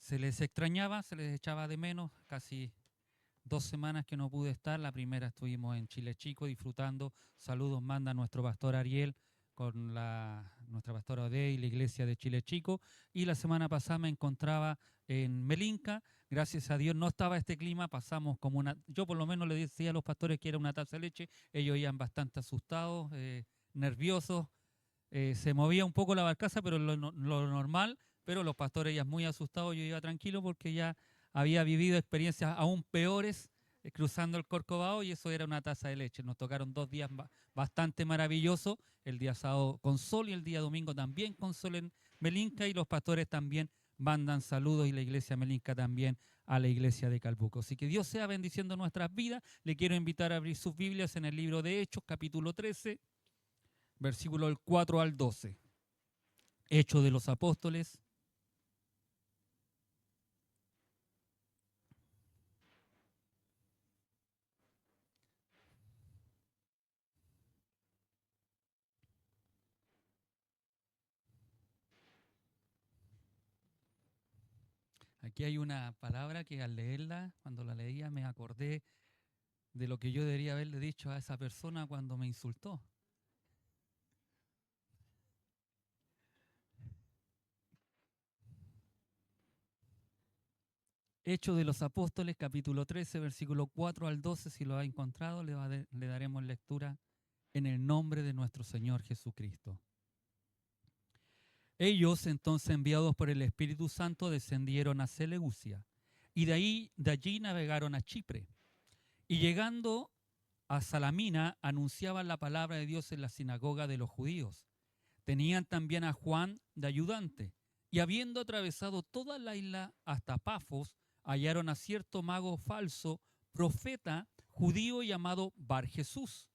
Se les extrañaba, se les echaba de menos, casi 2 semanas que no pude estar. La primera estuvimos en Chile Chico disfrutando. Saludos manda nuestro pastor Ariel con nuestra pastora Ode y la iglesia de Chile Chico. Y la semana pasada me encontraba en Melinca. Gracias a Dios no estaba este clima, pasamos como yo por lo menos le decía a los pastores que era una taza de leche. Ellos iban bastante asustados, nerviosos. Se movía un poco la barcaza, pero lo normal, pero los pastores ya muy asustados, yo iba tranquilo porque ya había vivido experiencias aún peores cruzando el Corcovado y eso era una taza de leche. Nos tocaron 2 días bastante maravillosos, el día sábado con sol y el día domingo también con sol en Melinca y los pastores también mandan saludos y la iglesia Melinca también a la iglesia de Calbuco. Así que Dios sea bendiciendo nuestras vidas. Le quiero invitar a abrir sus Biblias en el libro de Hechos, capítulo 13. Versículo del 4 al 12. Hechos de los Apóstoles. Aquí hay una palabra que al leerla, cuando la leía, me acordé de lo que yo debería haberle dicho a esa persona cuando me insultó. Hechos de los Apóstoles, capítulo 13, versículo 4 al 12. Si lo ha encontrado, le daremos lectura en el nombre de nuestro Señor Jesucristo. Ellos, entonces enviados por el Espíritu Santo, descendieron a Seleucia y de allí navegaron a Chipre. Y llegando a Salamina, anunciaban la palabra de Dios en la sinagoga de los judíos. Tenían también a Juan de ayudante. Y habiendo atravesado toda la isla hasta Pafos, hallaron a cierto mago falso, profeta judío llamado Bar Jesús,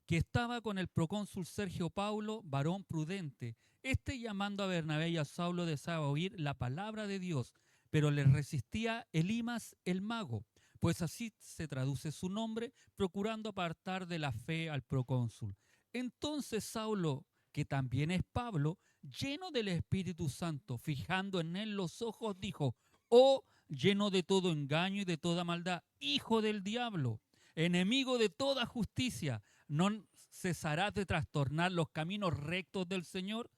que estaba con el procónsul Sergio Paulo, varón prudente. Este, llamando a Bernabé y a Saulo, deseaba oír la palabra de Dios, pero les resistía Elimas el mago, pues así se traduce su nombre, procurando apartar de la fe al procónsul. Entonces Saulo, que también es Pablo, lleno del Espíritu Santo, fijando en él los ojos, dijo: oh, lleno de todo engaño y de toda maldad, hijo del diablo, enemigo de toda justicia, ¿no cesarás de trastornar los caminos rectos del Señor?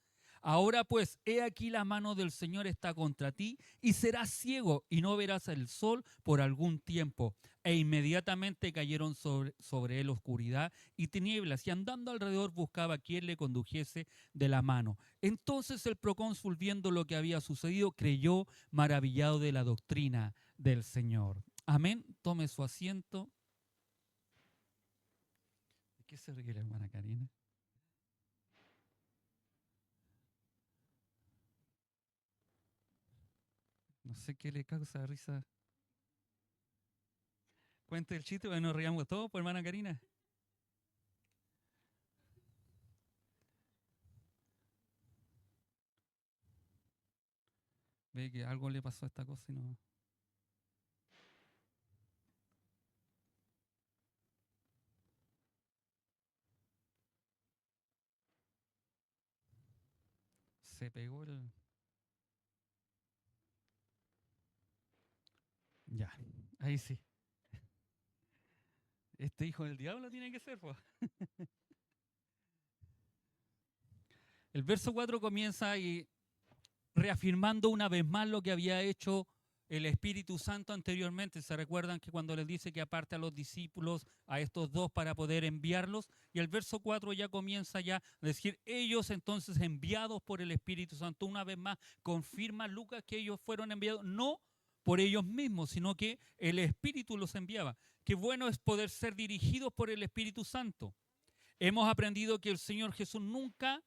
Ahora pues, he aquí la mano del Señor está contra ti, y serás ciego y no verás el sol por algún tiempo. E inmediatamente cayeron sobre él oscuridad y tinieblas, y andando alrededor buscaba a quien le condujese de la mano. Entonces el procónsul, viendo lo que había sucedido, creyó, maravillado de la doctrina del Señor. Amén. Tome su asiento. ¿De qué se ríe la hermana Karina? No sé qué le causa risa. Cuente el chiste, nos riamos todos, pues, hermana Karina. Ve que algo le pasó a esta cosa y no. Se pegó el. Ya, ahí sí. Este hijo del diablo tiene que ser, pues. El verso 4 comienza y reafirmando una vez más lo que había hecho el Espíritu Santo anteriormente. ¿Se recuerdan que cuando les dice que aparte a los discípulos, a estos dos para poder enviarlos? Y el verso 4 ya comienza ya a decir, ellos entonces enviados por el Espíritu Santo, una vez más confirma Lucas que ellos fueron enviados no por ellos mismos, sino que el Espíritu los enviaba. Qué bueno es poder ser dirigidos por el Espíritu Santo. Hemos aprendido que el Señor Jesús nunca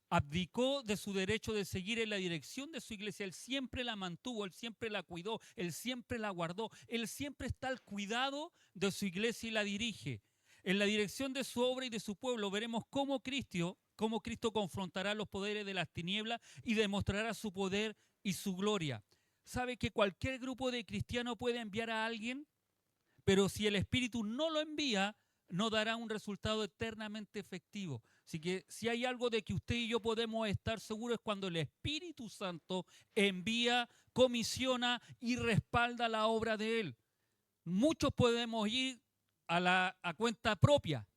abdicó de su derecho de seguir en la dirección de su iglesia. Él siempre la mantuvo, él siempre la cuidó, él siempre la guardó, él siempre está al cuidado de su iglesia y la dirige. En la dirección de su obra y de su pueblo veremos cómo Cristo confrontará los poderes de las tinieblas y demostrará su poder y su gloria. ¿Sabe que cualquier grupo de cristianos puede enviar a alguien? Pero si el Espíritu no lo envía, no dará un resultado eternamente efectivo. Así que si hay algo de que usted y yo podemos estar seguros es cuando el Espíritu Santo envía, comisiona y respalda la obra de Él. Muchos podemos ir a cuenta propia,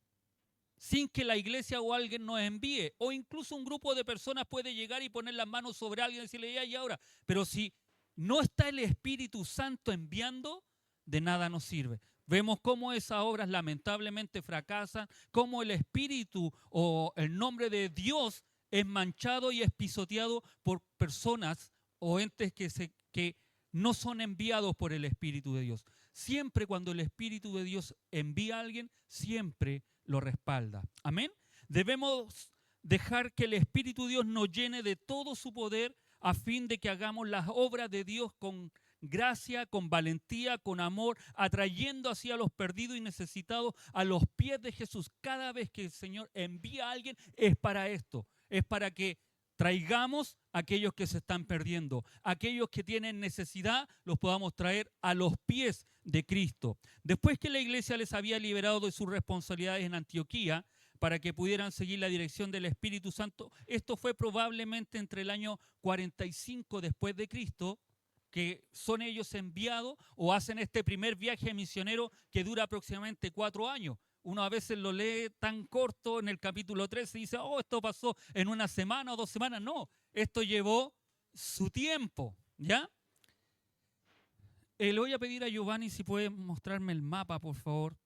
sin que la iglesia o alguien nos envíe, o incluso un grupo de personas puede llegar y poner las manos sobre alguien y decirle ya y ahora, pero si no está el Espíritu Santo enviando, de nada nos sirve. Vemos cómo esas obras lamentablemente fracasan, cómo el Espíritu o el nombre de Dios es manchado y es pisoteado por personas o entes que no son enviados por el Espíritu de Dios. Siempre cuando el Espíritu de Dios envía a alguien, siempre lo respalda. Amén. Debemos dejar que el Espíritu de Dios nos llene de todo su poder a fin de que hagamos las obras de Dios con gracia, con valentía, con amor, atrayendo así a los perdidos y necesitados a los pies de Jesús. Cada vez que el Señor envía a alguien es para esto, es para que traigamos a aquellos que se están perdiendo, aquellos que tienen necesidad, los podamos traer a los pies de Cristo. Después que la iglesia les había liberado de sus responsabilidades en Antioquía, para que pudieran seguir la dirección del Espíritu Santo, esto fue probablemente entre el año 45 después de Cristo, que son ellos enviados o hacen este primer viaje misionero que dura aproximadamente 4 años. Uno a veces lo lee tan corto en el capítulo 13 y dice, oh, esto pasó en una semana o 2 semanas. No, esto llevó su tiempo, ¿ya? Le voy a pedir a Giovanni si puede mostrarme el mapa, por favor.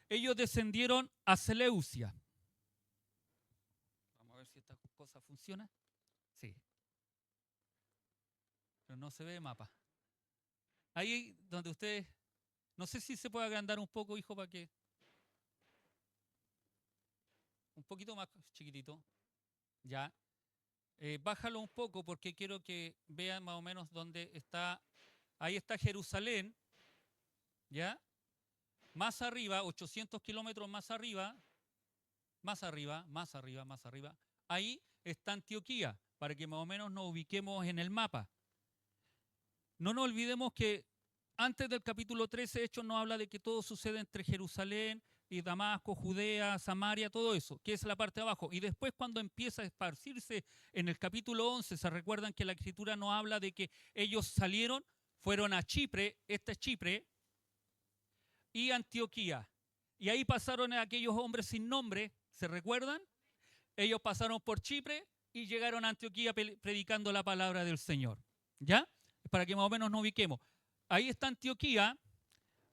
Ellos descendieron a Seleucia. Vamos a ver si esta cosa funciona. Sí. Pero no se ve mapa. Ahí donde ustedes... No sé si se puede agrandar un poco, hijo, para que... Un poquito más chiquitito. Ya. Bájalo un poco porque quiero que vean más o menos dónde está. Ahí está Jerusalén. ¿Ya? Más arriba, 800 kilómetros más arriba, ahí está Antioquía, para que más o menos nos ubiquemos en el mapa. No nos olvidemos que antes del capítulo 13, Hechos nos habla de que todo sucede entre Jerusalén y Damasco, Judea, Samaria, todo eso, que es la parte de abajo. Y después cuando empieza a esparcirse en el capítulo 11, se recuerdan que la Escritura nos habla de que ellos salieron, fueron a Chipre, esta es Chipre, y Antioquía. Y ahí pasaron aquellos hombres sin nombre, ¿se recuerdan? Ellos pasaron por Chipre y llegaron a Antioquía predicando la palabra del Señor. ¿Ya? Para que más o menos nos ubiquemos. Ahí está Antioquía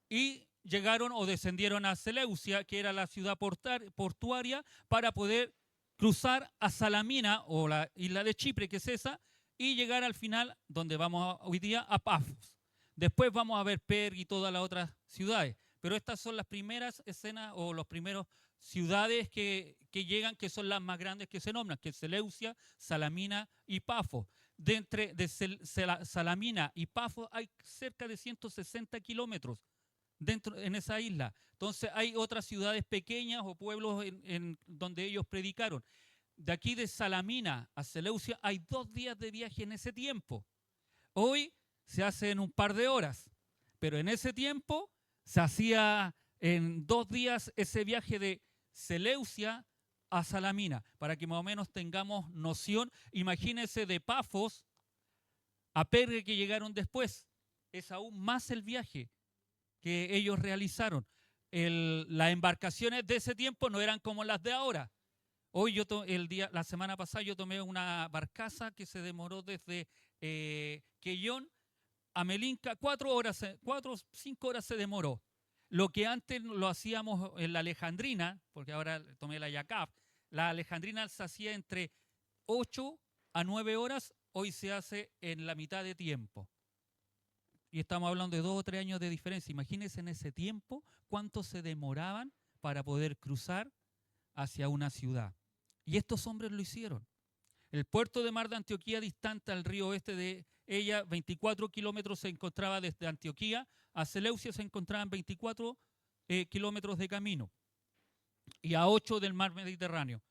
y llegaron o descendieron a Seleucia, que era la ciudad portuaria, para poder cruzar a Salamina o la isla de Chipre, que es esa, y llegar al final, donde vamos hoy día, a Pafos. Después vamos a ver Perg y todas las otras ciudades. Pero estas son las primeras escenas o los primeros ciudades que llegan, que son las más grandes que se nombran, que es Seleucia, Salamina y Pafos. De Salamina y Pafos hay cerca de 160 kilómetros en esa isla. Entonces hay otras ciudades pequeñas o pueblos en donde ellos predicaron. De aquí de Salamina a Seleucia hay 2 días de viaje en ese tiempo. Hoy se hace en un par de horas, pero en ese tiempo se hacía en 2 días ese viaje de Seleucia a Salamina, para que más o menos tengamos noción. Imagínense de Pafos a Perge que llegaron después. Es aún más el viaje que ellos realizaron. Las embarcaciones de ese tiempo no eran como las de ahora. Hoy la semana pasada yo tomé una barcaza que se demoró desde Quellón a Melinca, 4 o 5 horas se demoró. Lo que antes lo hacíamos en la Alejandrina, porque ahora tomé la Yacab, la Alejandrina se hacía entre 8 a 9 horas, hoy se hace en la mitad de tiempo. Y estamos hablando de 2 o 3 años de diferencia. Imagínense en ese tiempo cuánto se demoraban para poder cruzar hacia una ciudad. Y estos hombres lo hicieron. El puerto de Mar de Antioquía, distante al río oeste de ella, 24 kilómetros, se encontraba desde Antioquía a Seleucia, se encontraban 24 kilómetros de camino. Y a 8 del mar Mediterráneo.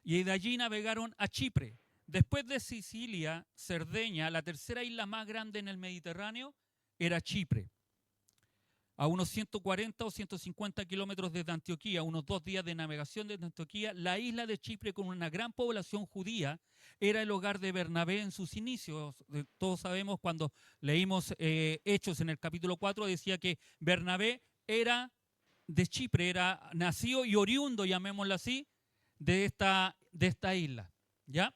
Y de allí navegaron a Chipre. Después de Sicilia, Cerdeña, la tercera isla más grande en el Mediterráneo era Chipre. a unos 140 o 150 kilómetros desde Antioquía, unos 2 días de navegación desde Antioquía, la isla de Chipre, con una gran población judía, era el hogar de Bernabé en sus inicios. Todos sabemos, cuando leímos Hechos en el capítulo 4, decía que Bernabé era de Chipre, era nacido y oriundo, llamémoslo así, de esta isla. ¿Ya?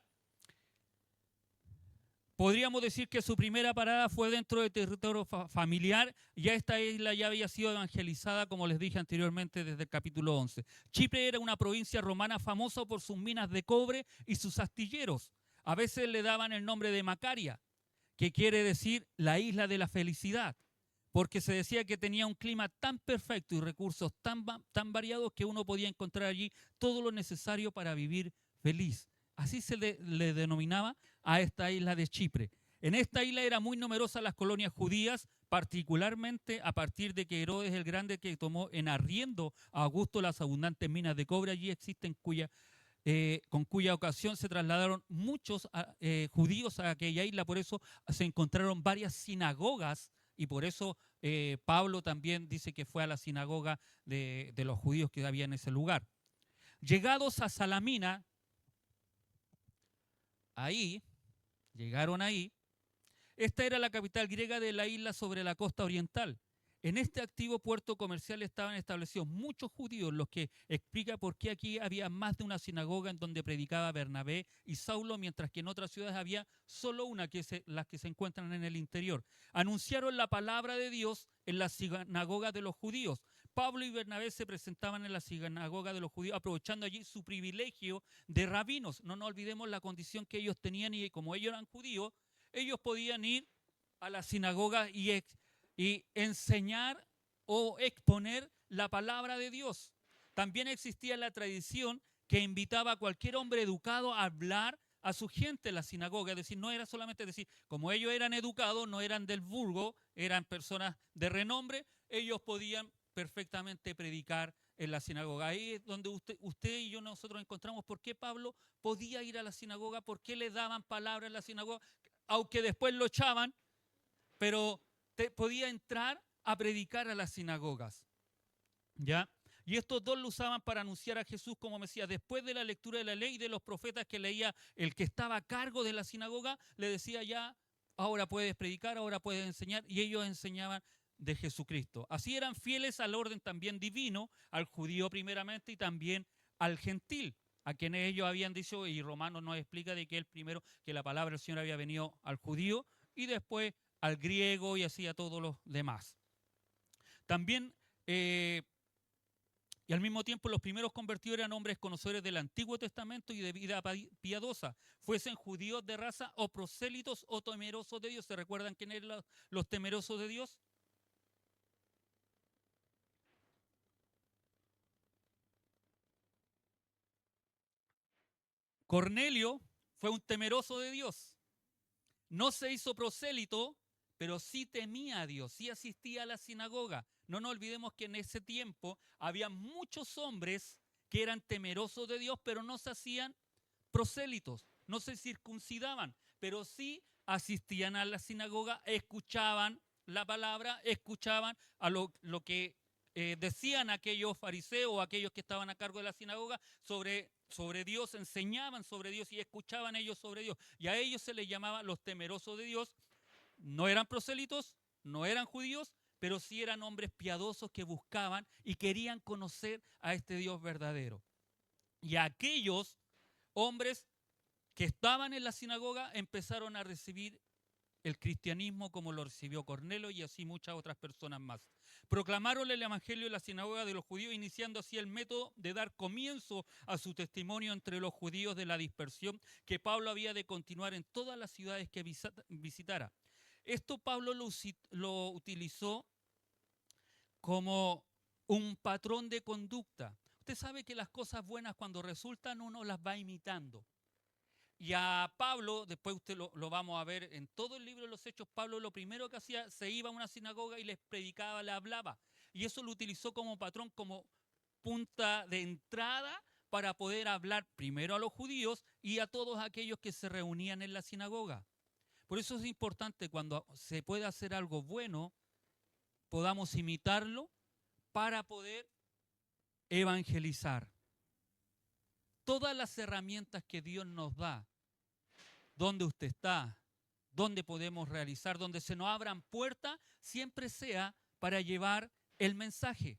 Podríamos decir que su primera parada fue dentro del territorio familiar. Ya esta isla ya había sido evangelizada, como les dije anteriormente, desde el capítulo 11. Chipre era una provincia romana famosa por sus minas de cobre y sus astilleros. A veces le daban el nombre de Macaria, que quiere decir la isla de la felicidad, porque se decía que tenía un clima tan perfecto y recursos tan variados que uno podía encontrar allí todo lo necesario para vivir feliz. Así se le denominaba a esta isla de Chipre. En esta isla eran muy numerosas las colonias judías, particularmente a partir de que Herodes el Grande, que tomó en arriendo a Augusto las abundantes minas de cobre allí existen, con cuya ocasión se trasladaron muchos judíos a aquella isla. Por eso se encontraron varias sinagogas, y por eso Pablo también dice que fue a la sinagoga de los judíos que había en ese lugar. Llegados a Salamina, llegaron ahí. Esta era la capital griega de la isla sobre la costa oriental. En este activo puerto comercial estaban establecidos muchos judíos, lo que explica por qué aquí había más de una sinagoga en donde predicaba Bernabé y Saulo, mientras que en otras ciudades había solo una, las que se encuentran en el interior. Anunciaron la palabra de Dios en la sinagoga de los judíos. Pablo y Bernabé se presentaban en la sinagoga de los judíos, aprovechando allí su privilegio de rabinos. No nos olvidemos la condición que ellos tenían, y como ellos eran judíos, ellos podían ir a la sinagoga y enseñar o exponer la palabra de Dios. También existía la tradición que invitaba a cualquier hombre educado a hablar a su gente en la sinagoga. Es decir, no era solamente decir, como ellos eran educados, no eran del vulgo, eran personas de renombre, ellos podían perfectamente predicar en la sinagoga. Ahí es donde usted y yo nosotros encontramos por qué Pablo podía ir a la sinagoga, por qué le daban palabra en la sinagoga, aunque después lo echaban, pero podía entrar a predicar a las sinagogas. ¿Ya? Y estos dos lo usaban para anunciar a Jesús como Mesías. Después de la lectura de la ley y de los profetas que leía el que estaba a cargo de la sinagoga, le decía: ya, ahora puedes predicar, ahora puedes enseñar, y ellos enseñaban de Jesucristo. Así eran fieles al orden también divino, al judío primeramente y también al gentil, a quienes ellos habían dicho, y Romanos nos explica de que el primero, que la palabra del Señor había venido al judío y después al griego y así a todos los demás. También, y al mismo tiempo, los primeros convertidos eran hombres conocedores del Antiguo Testamento y de vida piadosa, fuesen judíos de raza o prosélitos o temerosos de Dios. ¿Se recuerdan quién eran los temerosos de Dios? Cornelio fue un temeroso de Dios. No se hizo prosélito, pero sí temía a Dios, sí asistía a la sinagoga. No nos olvidemos que en ese tiempo había muchos hombres que eran temerosos de Dios, pero no se hacían prosélitos, no se circuncidaban, pero sí asistían a la sinagoga, escuchaban la palabra, escuchaban a lo que decían aquellos fariseos o aquellos que estaban a cargo de la sinagoga sobre Dios, enseñaban sobre Dios y escuchaban ellos sobre Dios. Y a ellos se les llamaba los temerosos de Dios. No eran prosélitos, no eran judíos, pero sí eran hombres piadosos que buscaban y querían conocer a este Dios verdadero. Y aquellos hombres que estaban en la sinagoga empezaron a recibir el cristianismo como lo recibió Cornelio y así muchas otras personas más. Proclamaron el evangelio en la sinagoga de los judíos, iniciando así el método de dar comienzo a su testimonio entre los judíos de la dispersión que Pablo había de continuar en todas las ciudades que visitara. Esto Pablo lo utilizó como un patrón de conducta. Usted sabe que las cosas buenas, cuando resultan, uno las va imitando. Y a Pablo, después usted lo vamos a ver en todo el libro de los Hechos, Pablo lo primero que hacía, se iba a una sinagoga y les predicaba, le hablaba. Y eso lo utilizó como patrón, como punta de entrada para poder hablar primero a los judíos y a todos aquellos que se reunían en la sinagoga. Por eso es importante, cuando se puede hacer algo bueno, podamos imitarlo para poder evangelizar. Todas las herramientas que Dios nos da, donde usted está, donde podemos realizar, donde se nos abran puertas, siempre sea para llevar el mensaje.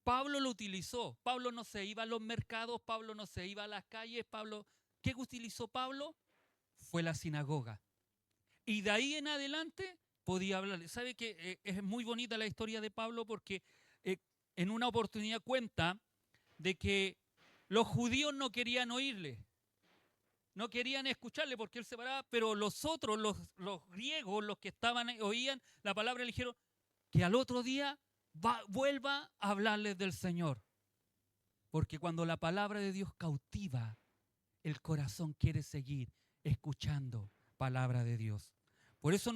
Pablo lo utilizó. Pablo no se iba a los mercados, Pablo no se iba a las calles. ¿Qué utilizó Pablo? Fue la sinagoga. Y de ahí en adelante podía hablar. ¿Sabe que es muy bonita la historia de Pablo? Porque en una oportunidad cuenta de que los judíos no querían oírle, no querían escucharle porque él se paraba, pero los otros, los griegos, los que estaban ahí, oían la palabra, le dijeron que al otro día vuelva a hablarles del Señor. Porque cuando la palabra de Dios cautiva, el corazón quiere seguir escuchando palabra de Dios. Por eso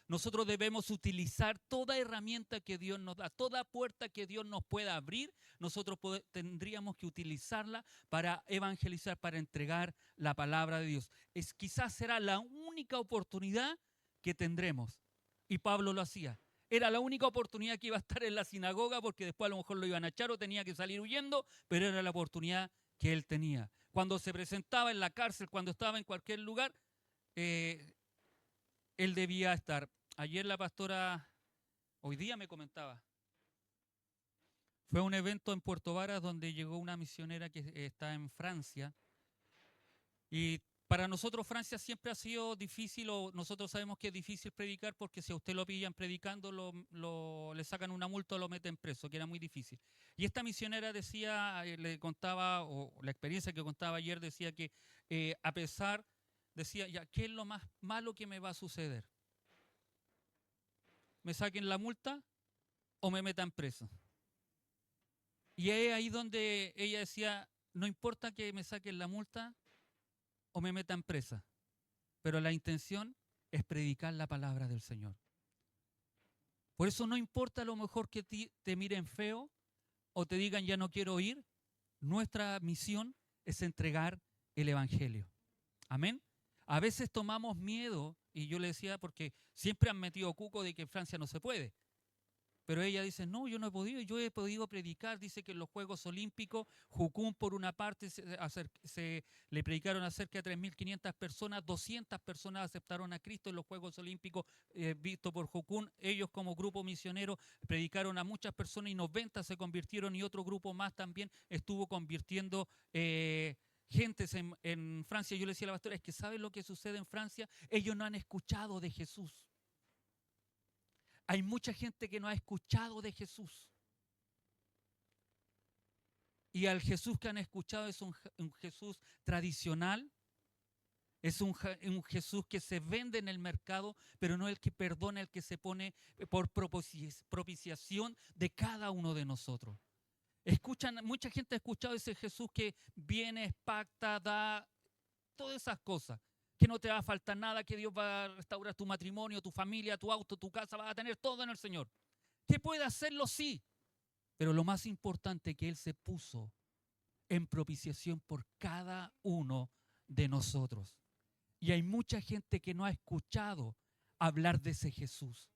nosotros debemos utilizar toda herramienta que Dios nos da, toda puerta que Dios nos pueda abrir, nosotros tendríamos que utilizarla para evangelizar, para entregar la palabra de Dios. Quizás será la única oportunidad que tendremos. Y Pablo lo hacía. Era la única oportunidad que iba a estar en la sinagoga, porque después a lo mejor lo iban a echar o tenía que salir huyendo, pero era la oportunidad que él tenía. Cuando se presentaba en la cárcel, cuando estaba en cualquier lugar, él debía estar. Ayer la pastora, hoy día me comentaba, fue un evento en Puerto Varas donde llegó una misionera que está en Francia. Y para nosotros Francia siempre ha sido difícil, o nosotros sabemos que es difícil predicar, porque si a usted lo pillan predicando, le sacan una multa o lo meten preso, que era muy difícil. Y esta misionera decía, le contaba, o la experiencia que contaba ayer, decía que a pesar, decía, ya, ¿qué es lo más malo que me va a suceder? ¿Me saquen la multa o me metan preso? Y es ahí donde ella decía, no importa que me saquen la multa o me metan presa, pero la intención es predicar la palabra del Señor. Por eso no importa a lo mejor que te miren feo o te digan ya no quiero oír, nuestra misión es entregar el Evangelio. Amén. A veces tomamos miedo, y yo le decía, porque siempre han metido cuco de que en Francia no se puede. Pero ella dice, no, yo no he podido, yo he podido predicar. Dice que en los Juegos Olímpicos, Jucún por una parte, le predicaron a cerca de 3.500 personas, 200 personas aceptaron a Cristo en los Juegos Olímpicos vistos por Jucún. Ellos como grupo misionero predicaron a muchas personas y 90 se convirtieron, y otro grupo más también estuvo convirtiendo gentes en Francia. Yo le decía a la pastora, es que ¿saben lo que sucede en Francia? Ellos no han escuchado de Jesús. Hay mucha gente que no ha escuchado de Jesús. Y al Jesús que han escuchado es un Jesús tradicional, es un Jesús que se vende en el mercado, pero no el que perdona, el que se pone por propiciación de cada uno de nosotros. Mucha gente ha escuchado ese Jesús que viene, pacta, da, todas esas cosas. Que no te va a faltar nada, que Dios va a restaurar tu matrimonio, tu familia, tu auto, tu casa, vas a tener todo en el Señor. Que puede hacerlo, sí, pero lo más importante es que Él se puso en propiciación por cada uno de nosotros. Y hay mucha gente que no ha escuchado hablar de ese Jesús.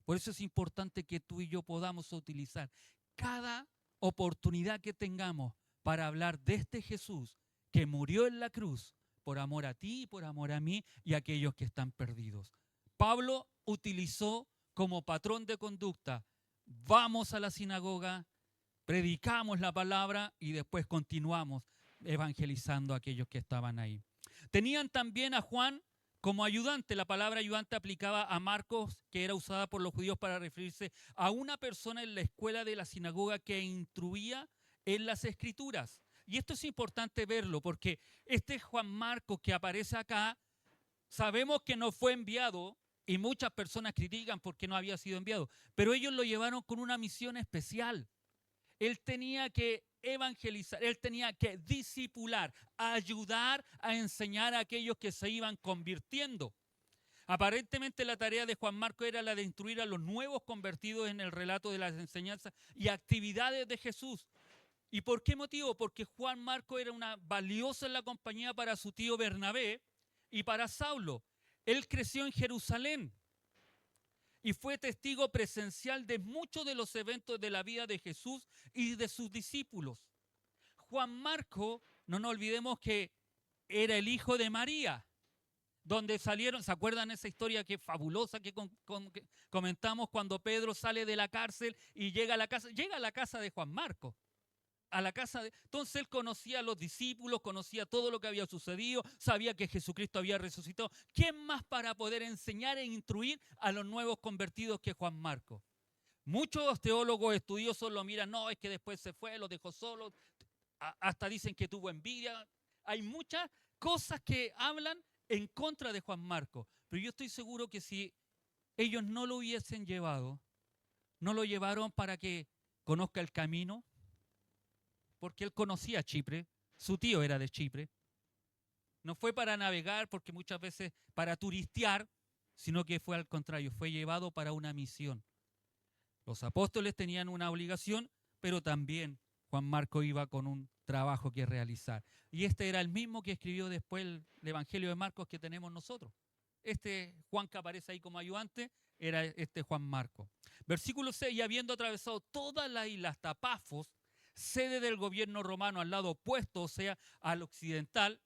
Por eso es importante que tú y yo podamos utilizar cada oportunidad que tengamos para hablar de este Jesús que murió en la cruz por amor a ti y por amor a mí y a aquellos que están perdidos. Pablo utilizó como patrón de conducta, vamos a la sinagoga, predicamos la palabra y después continuamos evangelizando a aquellos que estaban ahí. Tenían también a Juan como ayudante. La palabra ayudante aplicaba a Marcos, que era usada por los judíos para referirse a una persona en la escuela de la sinagoga que instruía en las escrituras. Y esto es importante verlo, porque este Juan Marcos que aparece acá, sabemos que no fue enviado, y muchas personas critican porque no había sido enviado, pero ellos lo llevaron con una misión especial. Él tenía que evangelizar, él tenía que discipular, ayudar a enseñar a aquellos que se iban convirtiendo. Aparentemente la tarea de Juan Marcos era la de instruir a los nuevos convertidos en el relato de las enseñanzas y actividades de Jesús. ¿Y por qué motivo? Porque Juan Marcos era una valiosa en la compañía para su tío Bernabé y para Saulo. Él creció en Jerusalén. y fue testigo presencial de muchos de los eventos de la vida de Jesús y de sus discípulos. Juan Marco, no nos olvidemos que era el hijo de María, donde salieron, ¿se acuerdan esa historia que fabulosa que comentamos cuando Pedro sale de la cárcel y llega a la casa de Juan Marco? Entonces él conocía a los discípulos, conocía todo lo que había sucedido, sabía que Jesucristo había resucitado. ¿Quién más para poder enseñar e instruir a los nuevos convertidos que Juan Marco? Muchos teólogos estudiosos lo miran, no, es que después se fue, los dejó solos, hasta dicen que tuvo envidia. Hay muchas cosas que hablan en contra de Juan Marco, pero yo estoy seguro que si ellos no lo hubiesen llevado, no lo llevaron para que conozca el camino, porque él conocía Chipre, su tío era de Chipre. No fue para navegar, porque muchas veces para turistear, sino que fue al contrario, fue llevado para una misión. Los apóstoles tenían una obligación, pero también Juan Marco iba con un trabajo que realizar. Y este era el mismo que escribió después el Evangelio de Marcos que tenemos nosotros. Este Juan que aparece ahí como ayudante era este Juan Marco. Versículo 6, y habiendo atravesado toda la isla hasta Pafos, sede del gobierno romano al lado opuesto, o sea, al occidental,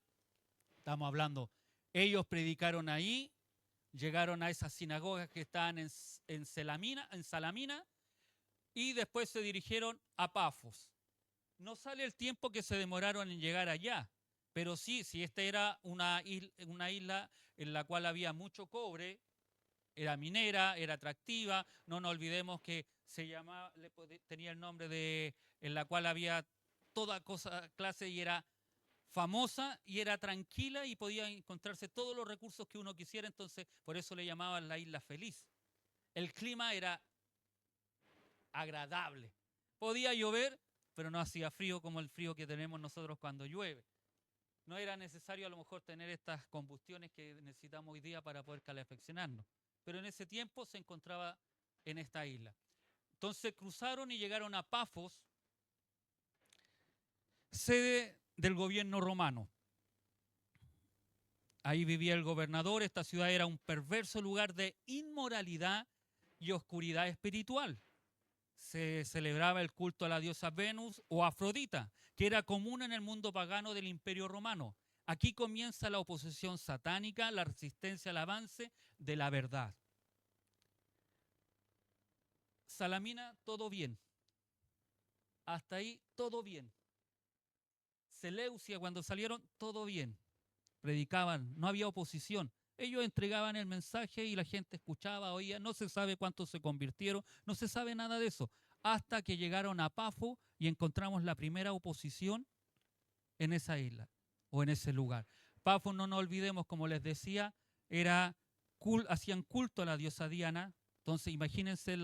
estamos hablando, ellos predicaron ahí, llegaron a esas sinagogas que estaban en Salamina, y después se dirigieron a Pafos. No sale el tiempo que se demoraron en llegar allá, pero sí, si esta era una isla en la cual había mucho cobre, era minera, era atractiva, no nos olvidemos que tenía el nombre en la cual había toda clase y era famosa y era tranquila y podía encontrarse todos los recursos que uno quisiera, entonces por eso le llamaban la isla feliz. El clima era agradable, podía llover, pero no hacía frío como el frío que tenemos nosotros cuando llueve. No era necesario a lo mejor tener estas combustiones que necesitamos hoy día para poder calefaccionarnos, pero en ese tiempo se encontraba en esta isla. Entonces cruzaron y llegaron a Pafos, sede del gobierno romano. Ahí vivía el gobernador. Esta ciudad era un perverso lugar de inmoralidad y oscuridad espiritual. Se celebraba el culto a la diosa Venus o Afrodita, que era común en el mundo pagano del Imperio Romano. Aquí comienza la oposición satánica, la resistencia al avance de la verdad. Salamina, todo bien. Hasta ahí, todo bien. Seleucia, cuando salieron, todo bien. Predicaban, no había oposición. Ellos entregaban el mensaje y la gente escuchaba, oía. No se sabe cuántos se convirtieron, no se sabe nada de eso. Hasta que llegaron a Pafo y encontramos la primera oposición en esa isla o en ese lugar. Pafo, no nos olvidemos, como les decía, hacían culto a la diosa Diana. Entonces imagínense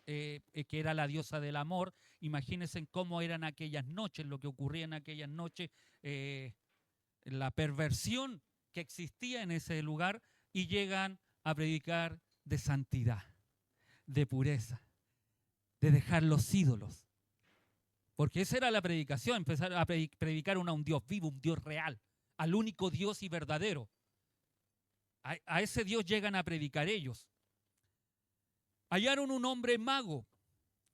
que era la diosa del amor. Imagínense cómo eran aquellas noches, lo que ocurría en aquellas noches, la perversión que existía en ese lugar, y llegan a predicar de santidad, de pureza, de dejar los ídolos. Porque esa era la predicación, empezar a predicar a un Dios vivo, un Dios real, al único Dios y verdadero. A ese Dios llegan a predicar ellos. Hallaron un hombre mago,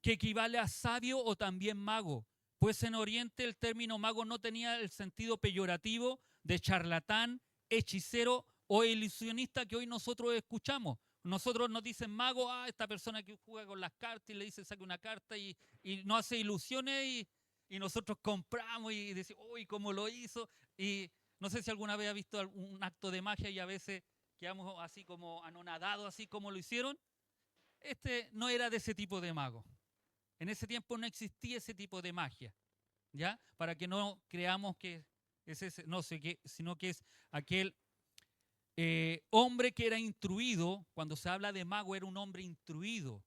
que equivale a sabio o también mago, pues en Oriente el término mago no tenía el sentido peyorativo de charlatán, hechicero o ilusionista que hoy nosotros escuchamos. Nosotros nos dicen mago, esta persona que juega con las cartas y le dice saque una carta y no hace ilusiones y nosotros compramos y decimos, uy, ¿cómo lo hizo? Y no sé si alguna vez ha visto un acto de magia y a veces quedamos así como anonadados, así como lo hicieron. Este no era de ese tipo de mago. En ese tiempo no existía ese tipo de magia, ¿ya? Para que no creamos que es ese, no sé qué, sino que es aquel hombre que era instruido. Cuando se habla de mago, era un hombre instruido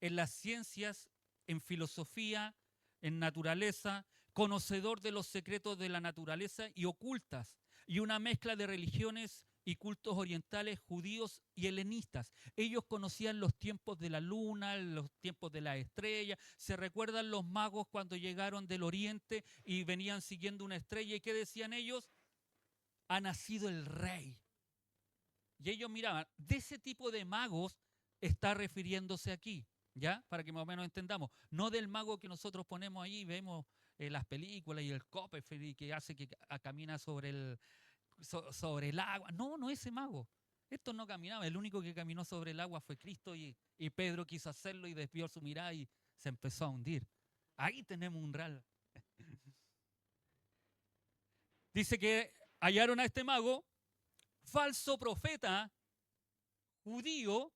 en las ciencias, en filosofía, en naturaleza, conocedor de los secretos de la naturaleza y ocultas, y una mezcla de religiones y cultos orientales, judíos y helenistas. Ellos conocían los tiempos de la luna, los tiempos de las estrellas. Se recuerdan los magos cuando llegaron del oriente y venían siguiendo una estrella. ¿Y qué decían ellos? Ha nacido el rey. Y ellos miraban, de ese tipo de magos está refiriéndose aquí, ¿ya? Para que más o menos entendamos. No del mago que nosotros ponemos ahí, vemos las películas y el Copperfield que hace que camina sobre el agua. No, no ese mago. Esto no caminaba. El único que caminó sobre el agua fue Cristo y Pedro quiso hacerlo y desvió su mirada y se empezó a hundir. Ahí tenemos un real. Dice que hallaron a este mago, falso profeta, judío.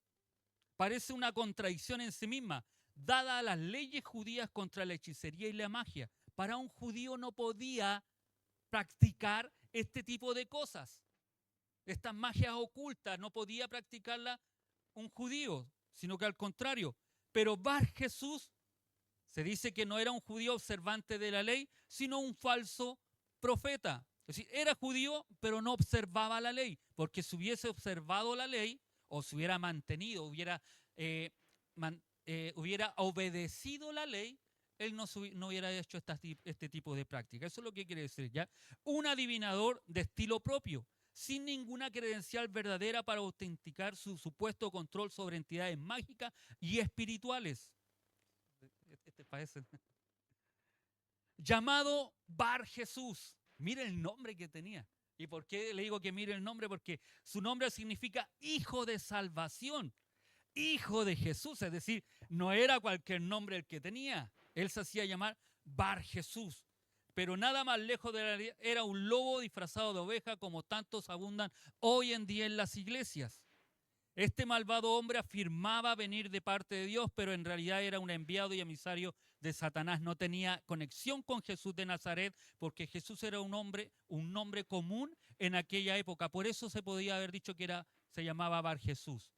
Parece una contradicción en sí misma, dada las leyes judías contra la hechicería y la magia. Para un judío no podía practicar este tipo de cosas. Estas magias ocultas no podía practicarla un judío, sino que al contrario. Pero Bar Jesús se dice que no era un judío observante de la ley, sino un falso profeta. Es decir, era judío, pero no observaba la ley, porque si hubiese observado la ley, o se hubiera mantenido, hubiera obedecido la ley, él no hubiera hecho este tipo de práctica. Eso es lo que quiere decir, ¿ya? Un adivinador de estilo propio, sin ninguna credencial verdadera para autenticar su supuesto control sobre entidades mágicas y espirituales. Parece. Llamado Bar Jesús. Mire el nombre que tenía. ¿Y por qué le digo que mire el nombre? Porque su nombre significa hijo de salvación, hijo de Jesús. Es decir, no era cualquier nombre el que tenía. Él se hacía llamar Bar Jesús. Pero nada más lejos de la realidad, era un lobo disfrazado de oveja, como tantos abundan hoy en día en las iglesias. Este malvado hombre afirmaba venir de parte de Dios, pero en realidad era un enviado y emisario de Satanás. No tenía conexión con Jesús de Nazaret, porque Jesús era un nombre común en aquella época. Por eso se podía haber dicho que se llamaba Bar Jesús,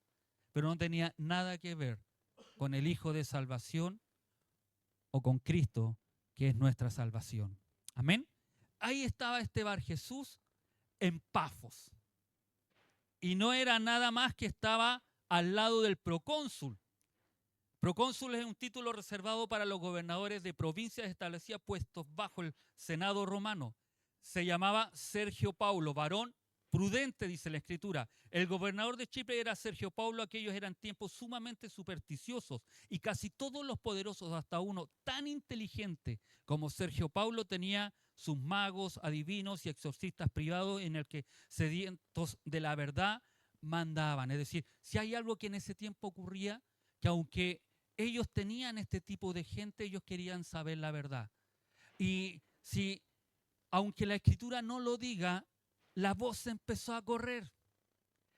pero no tenía nada que ver con el Hijo de Salvación o con Cristo, que es nuestra salvación. Amén. Ahí estaba este Bar Jesús en Pafos. Y no era nada más que estaba al lado del procónsul. Procónsul es un título reservado para los gobernadores de provincias establecidas puestos bajo el Senado romano. Se llamaba Sergio Paulo, varón prudente, dice la Escritura. El gobernador de Chipre era Sergio Paulo. Aquellos eran tiempos sumamente supersticiosos y casi todos los poderosos, hasta uno tan inteligente como Sergio Paulo, tenía sus magos, adivinos y exorcistas privados en el que sedientos de la verdad mandaban. Es decir, si hay algo que en ese tiempo ocurría, que aunque ellos tenían este tipo de gente, ellos querían saber la verdad. Y si, aunque la Escritura no lo diga, la voz empezó a correr,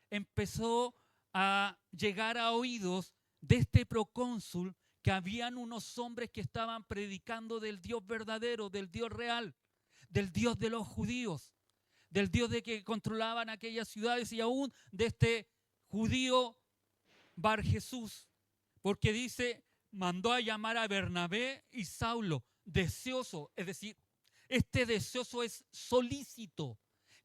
empezó a llegar a oídos de este procónsul que habían unos hombres que estaban predicando del Dios verdadero, del Dios real, del Dios de los judíos, del Dios de que controlaban aquellas ciudades y aún de este judío Bar Jesús, porque dice, mandó a llamar a Bernabé y Saulo, deseoso, es decir, este deseoso es solícito,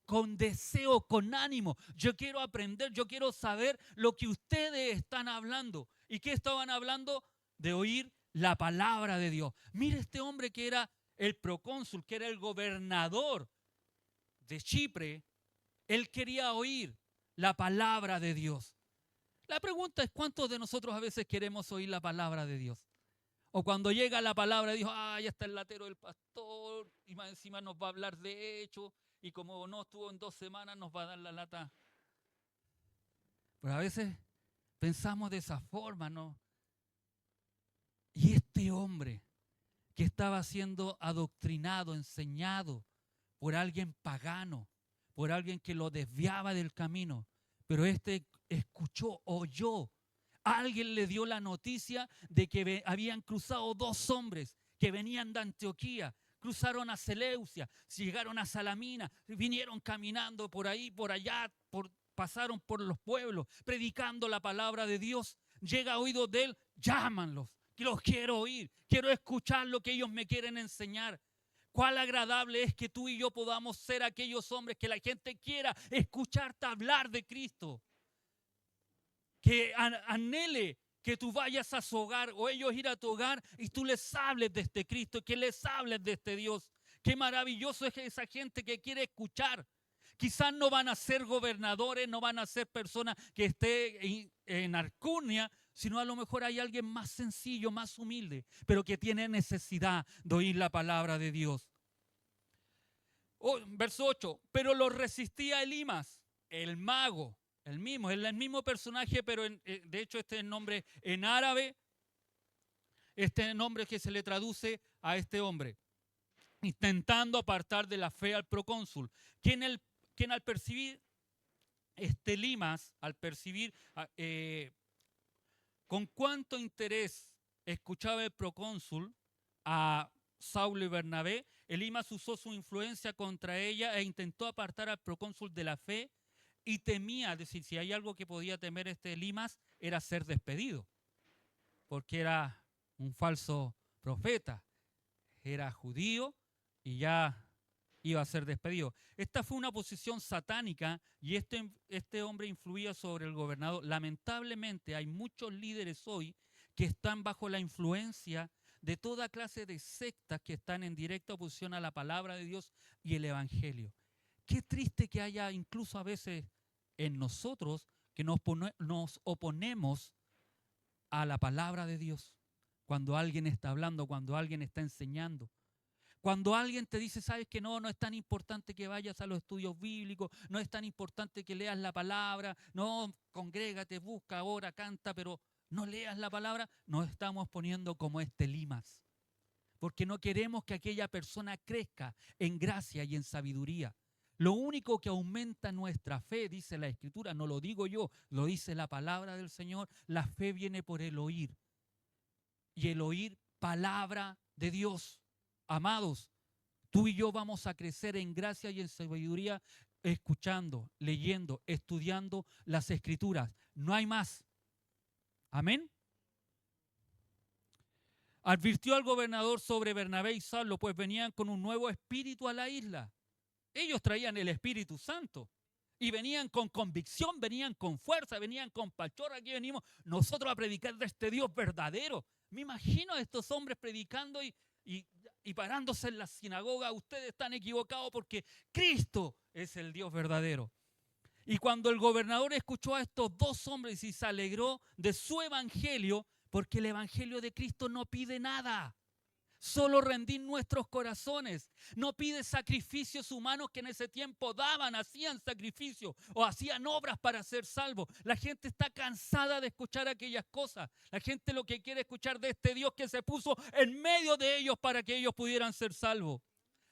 con deseo, con ánimo. Yo quiero aprender, yo quiero saber lo que ustedes están hablando. ¿Y qué estaban hablando? De oír la palabra de Dios. Mire este hombre que era el procónsul, que era el gobernador de Chipre. Él quería oír la palabra de Dios. La pregunta es, ¿cuántos de nosotros a veces queremos oír la palabra de Dios? O cuando llega la palabra de Dios, ya está el latero del pastor, y más encima nos va a hablar de hecho, y como no estuvo en 2 semanas, nos va a dar la lata. Pero a veces pensamos de esa forma, ¿no? Y este hombre que estaba siendo adoctrinado, enseñado por alguien pagano, por alguien que lo desviaba del camino, pero este escuchó, oyó. Alguien le dio la noticia de que habían cruzado 2 hombres que venían de Antioquía, cruzaron a Seleucia, llegaron a Salamina, vinieron caminando por ahí, por allá, pasaron por los pueblos, predicando la palabra de Dios. Llega a oídos de él, llámanlos, que los quiero oír, quiero escuchar lo que ellos me quieren enseñar. Cuál agradable es que tú y yo podamos ser aquellos hombres que la gente quiera escucharte hablar de Cristo. Que anhele que tú vayas a su hogar o ellos ir a tu hogar y tú les hables de este Cristo, que les hables de este Dios. Qué maravilloso es esa gente que quiere escuchar, Quizás no van a ser gobernadores, no van a ser personas que estén en alcurnia, sino a lo mejor hay alguien más sencillo, más humilde, pero que tiene necesidad de oír la palabra de Dios. Verso 8, pero lo resistía Elimas, el mago, el mismo personaje, pero de hecho este es el nombre en árabe, este es el nombre que se le traduce a este hombre, intentando apartar de la fe al procónsul, quien al percibir Elimas, al percibir con cuánto interés escuchaba el procónsul a Saulo y Bernabé, Elimas usó su influencia contra ella e intentó apartar al procónsul de la fe y temía, es decir, si hay algo que podía temer Elimas era ser despedido, porque era un falso profeta, era judío y ya iba a ser despedido. Esta fue una posición satánica y este hombre influía sobre el gobernador. Lamentablemente hay muchos líderes hoy que están bajo la influencia de toda clase de sectas que están en directa oposición a la palabra de Dios y el evangelio. Qué triste que haya incluso a veces en nosotros que nos oponemos a la palabra de Dios. Cuando alguien está hablando, cuando alguien está enseñando. Cuando alguien te dice, sabes que no es tan importante que vayas a los estudios bíblicos, no es tan importante que leas la palabra, no, congrégate, busca, ora, canta, pero no leas la palabra, nos estamos poniendo como Elimas. Porque no queremos que aquella persona crezca en gracia y en sabiduría. Lo único que aumenta nuestra fe, dice la Escritura, no lo digo yo, lo dice la palabra del Señor, la fe viene por el oír. Y el oír palabra de Dios. Amados, tú y yo vamos a crecer en gracia y en sabiduría escuchando, leyendo, estudiando las Escrituras. No hay más. Amén. Advirtió al gobernador sobre Bernabé y Saulo, pues venían con un nuevo espíritu a la isla. Ellos traían el Espíritu Santo y venían con convicción, venían con fuerza, venían con pachorra. Aquí venimos nosotros a predicar de este Dios verdadero. Me imagino a estos hombres predicando y parándose en la sinagoga. Ustedes están equivocados porque Cristo es el Dios verdadero. Y cuando el gobernador escuchó a estos dos hombres y se alegró de su evangelio, porque el evangelio de Cristo no pide nada, solo rendir nuestros corazones. No pide sacrificios humanos que en ese tiempo daban, hacían sacrificios o hacían obras para ser salvos. La gente está cansada de escuchar aquellas cosas. La gente lo que quiere escuchar de este Dios que se puso en medio de ellos para que ellos pudieran ser salvos.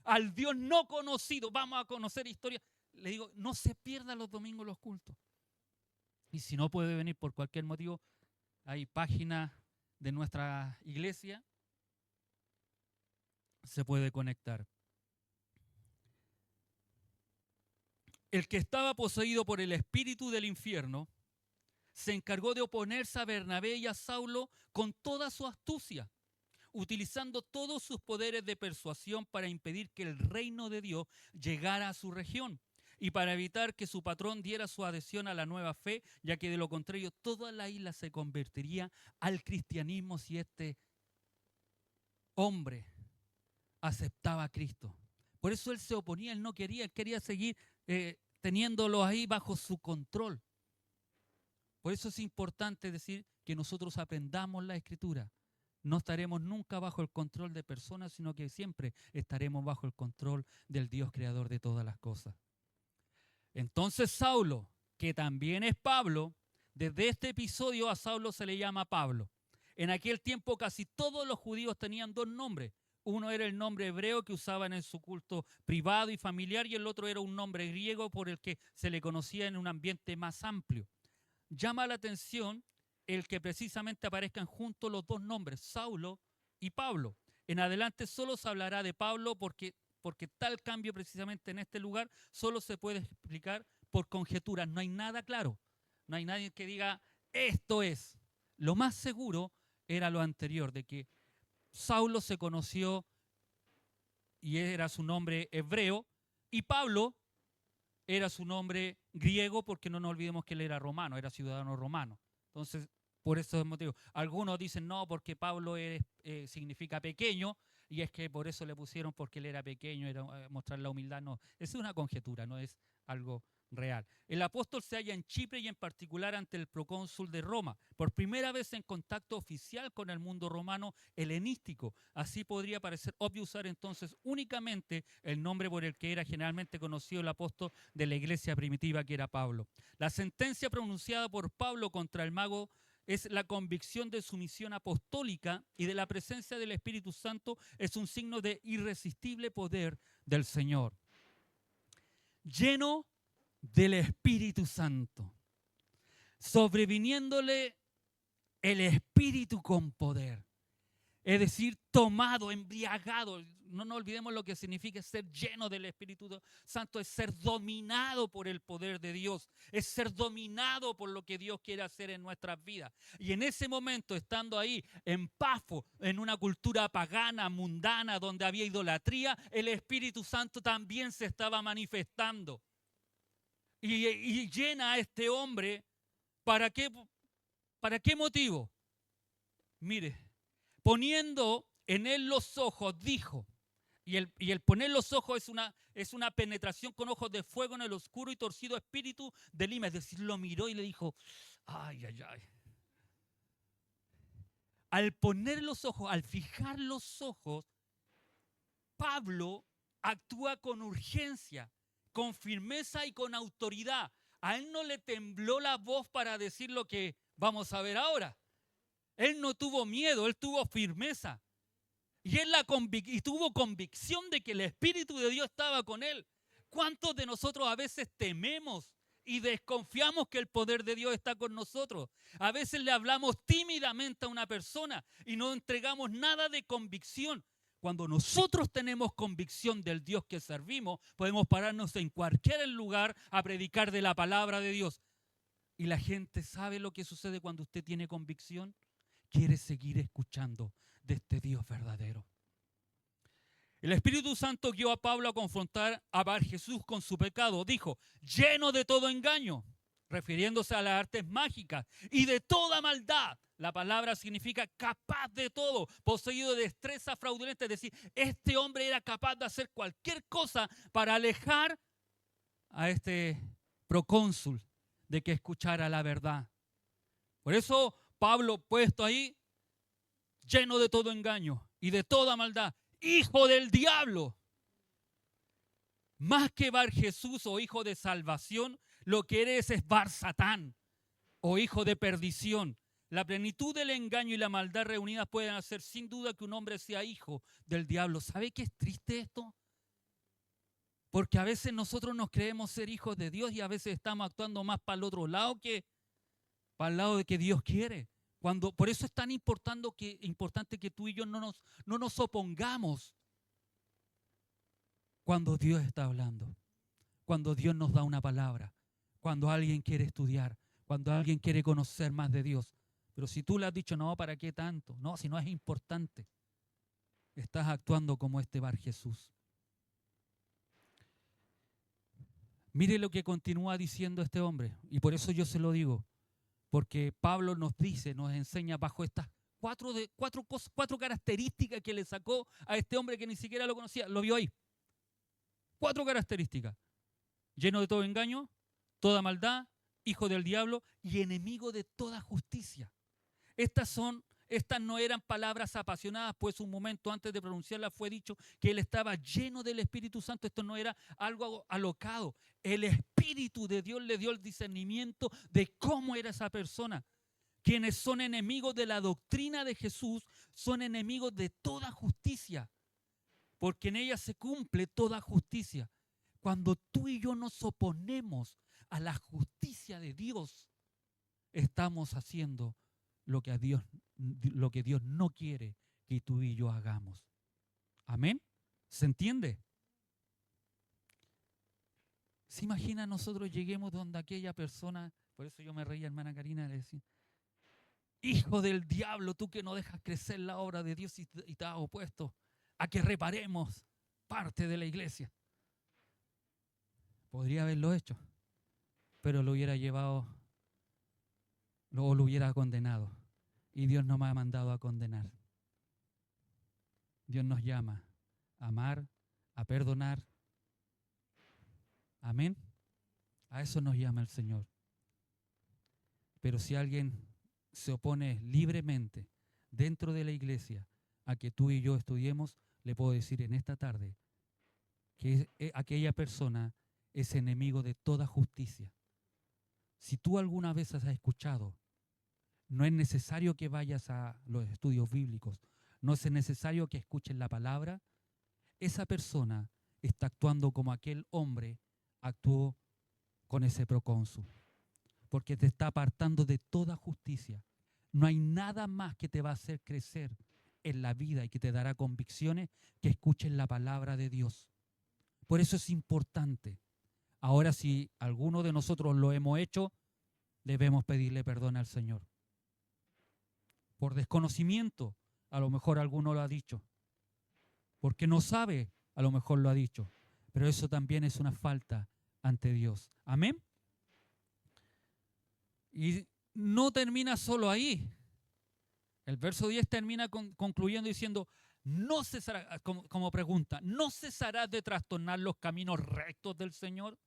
Al Dios no conocido, vamos a conocer historia. Le digo, no se pierdan los domingos los cultos. Y si no puede venir por cualquier motivo, hay página de nuestra iglesia, se puede conectar. El que estaba poseído por el espíritu del infierno se encargó de oponerse a Bernabé y a Saulo con toda su astucia, utilizando todos sus poderes de persuasión para impedir que el reino de Dios llegara a su región y para evitar que su patrón diera su adhesión a la nueva fe, ya que de lo contrario toda la isla se convertiría al cristianismo si este hombre aceptaba a Cristo. Por eso él se oponía, él no quería, él quería seguir teniéndolo ahí bajo su control. Por eso es importante decir que nosotros aprendamos la Escritura. No estaremos nunca bajo el control de personas, sino que siempre estaremos bajo el control del Dios creador de todas las cosas. Entonces Saulo, que también es Pablo, desde este episodio a Saulo se le llama Pablo. En aquel tiempo casi todos los judíos tenían dos nombres. Uno era el nombre hebreo que usaban en su culto privado y familiar y el otro era un nombre griego por el que se le conocía en un ambiente más amplio. Llama la atención el que precisamente aparezcan juntos los dos nombres, Saulo y Pablo. En adelante solo se hablará de Pablo porque tal cambio precisamente en este lugar solo se puede explicar por conjeturas. No hay nada claro, no hay nadie que diga esto es. Lo más seguro era lo anterior, de que Saulo se conoció y era su nombre hebreo y Pablo era su nombre griego porque no nos olvidemos que él era romano, era ciudadano romano. Entonces, por esos motivos. Algunos dicen no, porque Pablo significa pequeño, y es que por eso le pusieron porque él era pequeño, era mostrar la humildad. No, es una conjetura, no es algo real. El apóstol se halla en Chipre y en particular ante el procónsul de Roma, por primera vez en contacto oficial con el mundo romano helenístico. Así podría parecer obvio usar entonces únicamente el nombre por el que era generalmente conocido el apóstol de la iglesia primitiva, que era Pablo. La sentencia pronunciada por Pablo contra el mago es la convicción de su misión apostólica y de la presencia del Espíritu Santo es un signo de irresistible poder del Señor. Lleno del Espíritu Santo, sobreviniéndole el Espíritu con poder. Es decir, tomado, embriagado. No nos olvidemos lo que significa ser lleno del Espíritu Santo. Es ser dominado por el poder de Dios. Es ser dominado por lo que Dios quiere hacer en nuestras vidas. Y en ese momento, estando ahí en Pafo, en una cultura pagana, mundana, donde había idolatría, el Espíritu Santo también se estaba manifestando. Y llena a este hombre. ¿Para qué motivo? Mire, poniendo en él los ojos, dijo, y el poner los ojos es una penetración con ojos de fuego en el oscuro y torcido espíritu de Lima. Es decir, lo miró y le dijo, ay, ay, ay. Al poner los ojos, al fijar los ojos, Pablo actúa con urgencia, con firmeza y con autoridad. A él no le tembló la voz para decir lo que vamos a ver ahora. Él no tuvo miedo, él tuvo firmeza. Y él tuvo convicción de que el Espíritu de Dios estaba con él. ¿Cuántos de nosotros a veces tememos y desconfiamos que el poder de Dios está con nosotros? A veces le hablamos tímidamente a una persona y no entregamos nada de convicción. Cuando nosotros tenemos convicción del Dios que servimos, podemos pararnos en cualquier lugar a predicar de la palabra de Dios. Y la gente sabe lo que sucede cuando usted tiene convicción. Quiere seguir escuchando de este Dios verdadero. El Espíritu Santo guió a Pablo a confrontar a Bar Jesús con su pecado. Dijo, lleno de todo engaño, refiriéndose a las artes mágicas y de toda maldad. La palabra significa capaz de todo, poseído de destreza fraudulenta. Es decir, este hombre era capaz de hacer cualquier cosa para alejar a este procónsul de que escuchara la verdad. Por eso Pablo, puesto ahí, lleno de todo engaño y de toda maldad, hijo del diablo. Más que Bar Jesús o hijo de salvación, lo que eres es Bar Satán o hijo de perdición. La plenitud del engaño y la maldad reunidas pueden hacer sin duda que un hombre sea hijo del diablo. ¿Sabe qué es triste esto? Porque a veces nosotros nos creemos ser hijos de Dios y a veces estamos actuando más para el otro lado que para el lado de que Dios quiere. Por eso es tan importante que tú y yo no nos opongamos cuando Dios está hablando, cuando Dios nos da una palabra, cuando alguien quiere estudiar, cuando alguien quiere conocer más de Dios. Pero si tú le has dicho, no, ¿para qué tanto? No, si no es importante. Estás actuando como este Bar Jesús. Mire lo que continúa diciendo este hombre, y por eso yo se lo digo. Porque Pablo nos dice, nos enseña bajo estas cuatro características que le sacó a este hombre que ni siquiera lo conocía. Lo vio ahí. 4 características. Lleno de todo engaño, toda maldad, hijo del diablo y enemigo de toda justicia. Estas no eran palabras apasionadas, pues un momento antes de pronunciarlas fue dicho que él estaba lleno del Espíritu Santo. Esto no era algo alocado. El Espíritu de Dios le dio el discernimiento de cómo era esa persona. Quienes son enemigos de la doctrina de Jesús son enemigos de toda justicia, porque en ella se cumple toda justicia. Cuando tú y yo nos oponemos a la justicia de Dios, estamos haciendo lo que Dios no quiere que tú y yo hagamos. ¿Amén? ¿Se entiende? ¿Se imagina nosotros lleguemos donde aquella persona? Por eso yo me reía, hermana Karina, le decía, hijo del diablo, tú que no dejas crecer la obra de Dios y te has opuesto a que reparemos parte de la iglesia. Podría haberlo hecho, pero lo hubiera llevado, luego lo hubiera condenado. Y Dios no me ha mandado a condenar. Dios nos llama a amar, a perdonar. Amén. A eso nos llama el Señor. Pero si alguien se opone libremente dentro de la iglesia a que tú y yo estudiemos, le puedo decir en esta tarde que aquella persona es enemigo de toda justicia. Si tú alguna vez has escuchado, no es necesario que vayas a los estudios bíblicos, no es necesario que escuches la palabra, esa persona está actuando como aquel hombre actuó con ese procónsul, porque te está apartando de toda justicia. No hay nada más que te va a hacer crecer en la vida y que te dará convicciones que escuches la palabra de Dios. Por eso es importante. Ahora, si alguno de nosotros lo hemos hecho, debemos pedirle perdón al Señor. Por desconocimiento, a lo mejor alguno lo ha dicho. Porque no sabe, a lo mejor lo ha dicho. Pero eso también es una falta ante Dios. Amén. Y no termina solo ahí. El verso 10 termina concluyendo diciendo, no cesará, como pregunta, ¿no cesarás de trastornar los caminos rectos del Señor?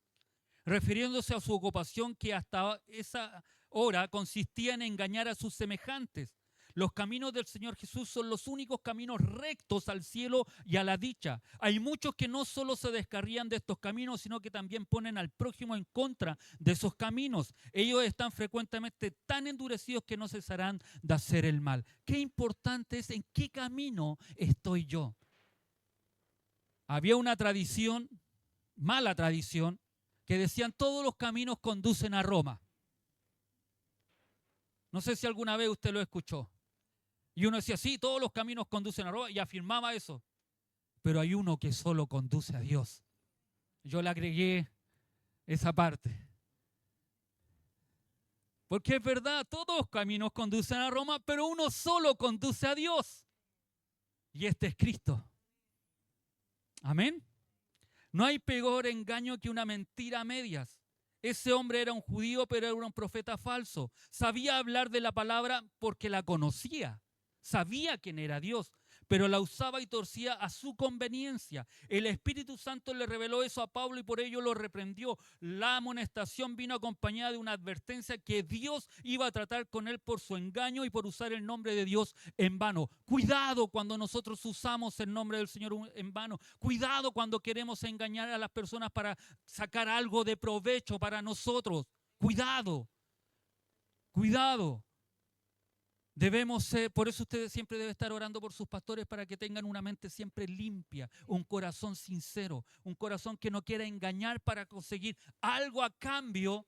Refiriéndose a su ocupación que hasta esa hora consistía en engañar a sus semejantes. Los caminos del Señor Jesús son los únicos caminos rectos al cielo y a la dicha. Hay muchos que no solo se descarrían de estos caminos, sino que también ponen al prójimo en contra de esos caminos. Ellos están frecuentemente tan endurecidos que no cesarán de hacer el mal. Qué importante es en qué camino estoy yo. Había una tradición, mala tradición, que decían todos los caminos conducen a Roma. No sé si alguna vez usted lo escuchó. Y uno decía, sí, todos los caminos conducen a Roma y afirmaba eso. Pero hay uno que solo conduce a Dios. Yo le agregué esa parte. Porque es verdad, todos los caminos conducen a Roma, pero uno solo conduce a Dios. Y este es Cristo. Amén. No hay peor engaño que una mentira a medias. Ese hombre era un judío, pero era un profeta falso. Sabía hablar de la palabra porque la conocía. Sabía quién era Dios, pero la usaba y torcía a su conveniencia. El Espíritu Santo le reveló eso a Pablo y por ello lo reprendió. La amonestación vino acompañada de una advertencia que Dios iba a tratar con él por su engaño y por usar el nombre de Dios en vano. Cuidado cuando nosotros usamos el nombre del Señor en vano. Cuidado cuando queremos engañar a las personas para sacar algo de provecho para nosotros. Cuidado, cuidado. Debemos ser, por eso usted siempre debe estar orando por sus pastores para que tengan una mente siempre limpia, un corazón sincero, un corazón que no quiera engañar para conseguir algo a cambio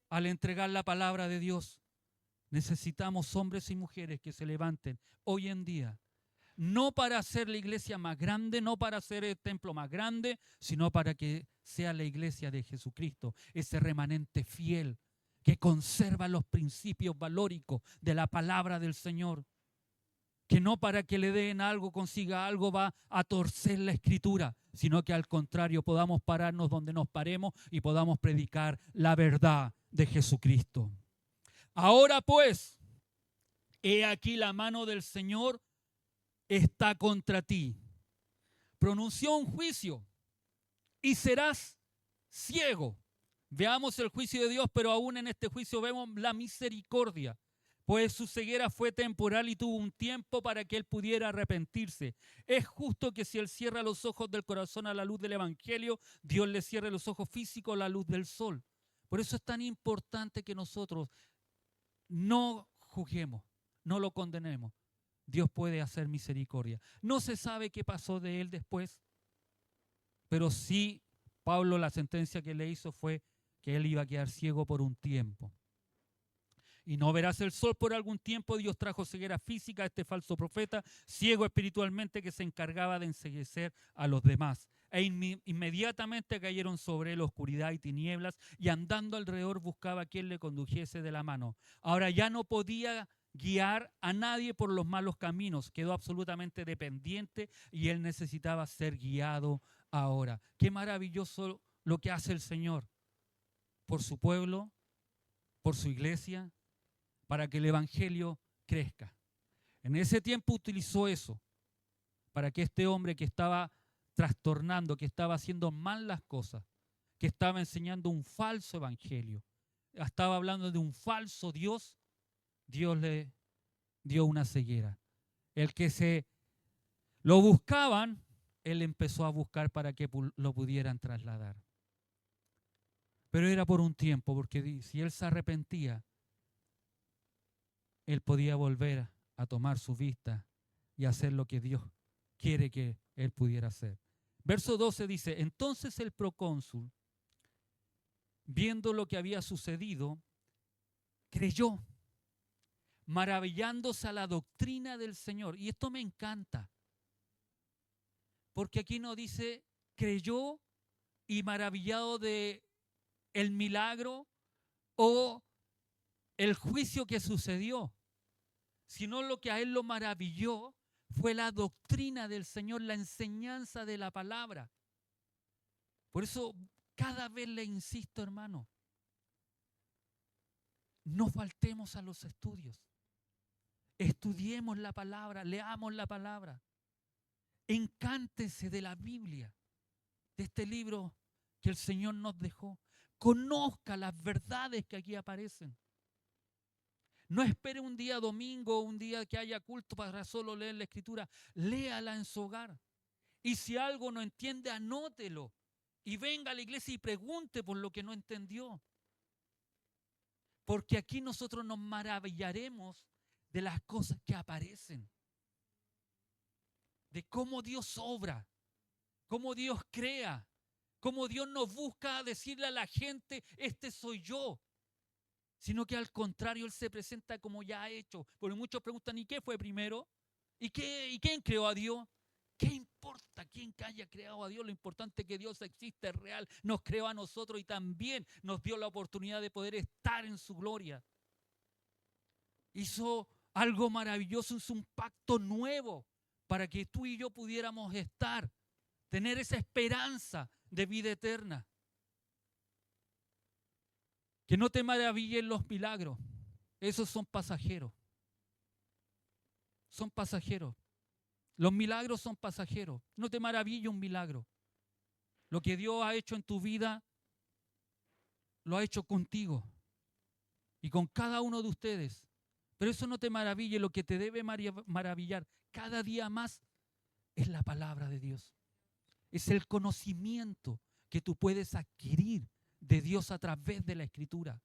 al entregar la palabra de Dios. Necesitamos hombres y mujeres que se levanten hoy en día, no para hacer la iglesia más grande, no para hacer el templo más grande, sino para que sea la iglesia de Jesucristo, ese remanente fiel que conserva los principios valóricos de la palabra del Señor, que no para que le den algo, consiga algo, va a torcer la Escritura, sino que al contrario podamos pararnos donde nos paremos y podamos predicar la verdad de Jesucristo. Ahora pues, he aquí la mano del Señor está contra ti. Pronunció un juicio y serás ciego. Veamos el juicio de Dios, pero aún en este juicio vemos la misericordia, pues su ceguera fue temporal y tuvo un tiempo para que él pudiera arrepentirse. Es justo que si él cierra los ojos del corazón a la luz del Evangelio, Dios le cierre los ojos físicos a la luz del sol. Por eso es tan importante que nosotros no juzguemos, no lo condenemos. Dios puede hacer misericordia. No se sabe qué pasó de él después, pero sí, Pablo, la sentencia que le hizo fue que él iba a quedar ciego por un tiempo. Y no verás el sol por algún tiempo. Dios trajo ceguera física a este falso profeta, ciego espiritualmente, que se encargaba de enceguecer a los demás. E inmediatamente cayeron sobre él oscuridad y tinieblas, y andando alrededor buscaba a quien le condujese de la mano. Ahora ya no podía guiar a nadie por los malos caminos, quedó absolutamente dependiente y él necesitaba ser guiado ahora. Qué maravilloso lo que hace el Señor por su pueblo, por su iglesia, para que el Evangelio crezca. En ese tiempo utilizó eso. para que este hombre que estaba trastornando, que estaba haciendo mal las cosas, que estaba enseñando un falso evangelio, estaba hablando de un falso Dios, Dios le dio una ceguera. El que se lo buscaban, él empezó a buscar para que lo pudieran trasladar. Pero era por un tiempo, porque si él se arrepentía, él podía volver a tomar su vista y hacer lo que Dios quiere que él pudiera hacer. Verso 12 dice, entonces el procónsul, viendo lo que había sucedido, creyó, maravillándose a la doctrina del Señor. Y esto me encanta, porque aquí no dice creyó y maravillado de el milagro o el juicio que sucedió, sino lo que a él lo maravilló fue la doctrina del Señor, la enseñanza de la palabra. Por eso cada vez le insisto, hermano, no faltemos a los estudios. Estudiemos la palabra, leamos la palabra. Encántese de la Biblia, de este libro que el Señor nos dejó. Conozca las verdades que aquí aparecen. No espere un día domingo, un día que haya culto para solo leer la Escritura. Léala en su hogar. Y si algo no entiende, anótelo. Y venga a la iglesia y pregunte por lo que no entendió. Porque aquí nosotros nos maravillaremos de las cosas que aparecen. De cómo Dios obra, cómo Dios crea, cómo Dios nos busca decirle a la gente, este soy yo. Sino que al contrario, Él se presenta como ya ha hecho. Porque muchos preguntan, ¿y qué fue primero? ¿Y quién creó a Dios? ¿Qué importa quién haya creado a Dios? Lo importante es que Dios existe, es real. Nos creó a nosotros y también nos dio la oportunidad de poder estar en su gloria. Hizo algo maravilloso, hizo un pacto nuevo para que tú y yo pudiéramos estar, tener esa esperanza de vida eterna. Que no te maravillen los milagros. Esos son pasajeros. Son pasajeros. Los milagros son pasajeros. No te maraville un milagro. Lo que Dios ha hecho en tu vida, lo ha hecho contigo. Y con cada uno de ustedes. Pero eso no te maraville. Lo que te debe maravillar cada día más es la palabra de Dios. Es el conocimiento que tú puedes adquirir de Dios a través de la Escritura.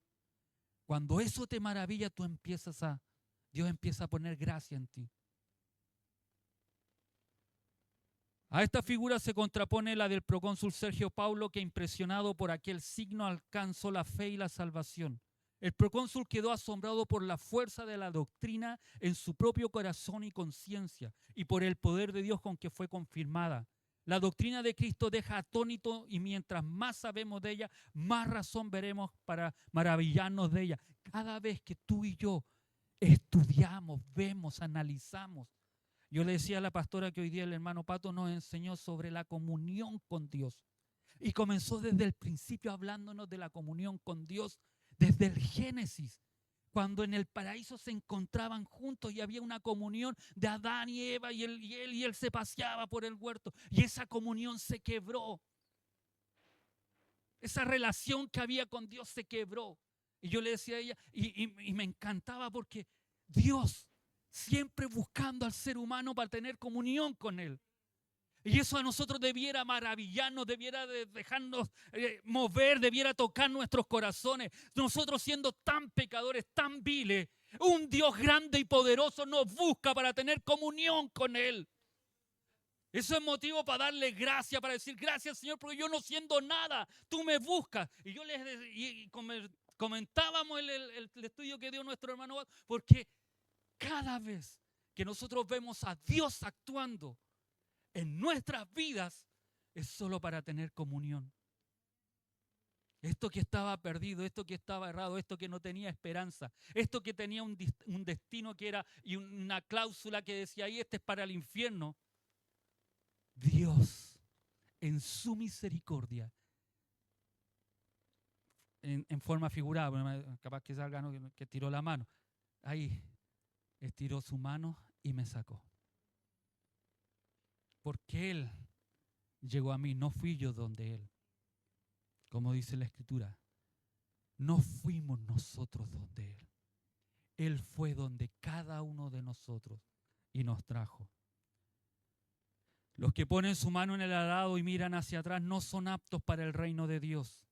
Cuando eso te maravilla, Dios empieza a poner gracia en ti. A esta figura se contrapone la del procónsul Sergio Paulo, que impresionado por aquel signo alcanzó la fe y la salvación. El procónsul quedó asombrado por la fuerza de la doctrina en su propio corazón y conciencia y por el poder de Dios con que fue confirmada. La doctrina de Cristo deja atónito y mientras más sabemos de ella, más razón veremos para maravillarnos de ella. Cada vez que tú y yo estudiamos, vemos, analizamos. Yo le decía a la pastora que hoy día el hermano Pato nos enseñó sobre la comunión con Dios. Y comenzó desde el principio hablándonos de la comunión con Dios, desde el Génesis. Cuando en el paraíso se encontraban juntos y había una comunión de Adán y Eva y él se paseaba por el huerto. Y esa comunión se quebró. Esa relación que había con Dios se quebró. Y yo le decía a ella, y me encantaba porque Dios siempre buscando al ser humano para tener comunión con Él. Y eso a nosotros debiera maravillarnos, debiera dejarnos mover, debiera tocar nuestros corazones. Nosotros siendo tan pecadores, tan viles, un Dios grande y poderoso nos busca para tener comunión con Él. Eso es motivo para darle gracias, para decir gracias Señor, porque yo no siendo nada, tú me buscas. Y yo comentábamos el estudio que dio nuestro hermano, porque cada vez que nosotros vemos a Dios actuando en nuestras vidas, es solo para tener comunión. Esto que estaba perdido, esto que estaba errado, esto que no tenía esperanza, esto que tenía un destino que era y una cláusula que decía ahí, este es para el infierno. Dios, en su misericordia, en forma figurada, capaz que salga, ¿no? Que tiró la mano, ahí estiró su mano y me sacó. porque Él llegó a mí, no fui yo donde Él. Como dice la Escritura, no fuimos nosotros donde Él. Él fue donde cada uno de nosotros y nos trajo. Los que ponen su mano en el arado y miran hacia atrás no son aptos para el reino de Dios.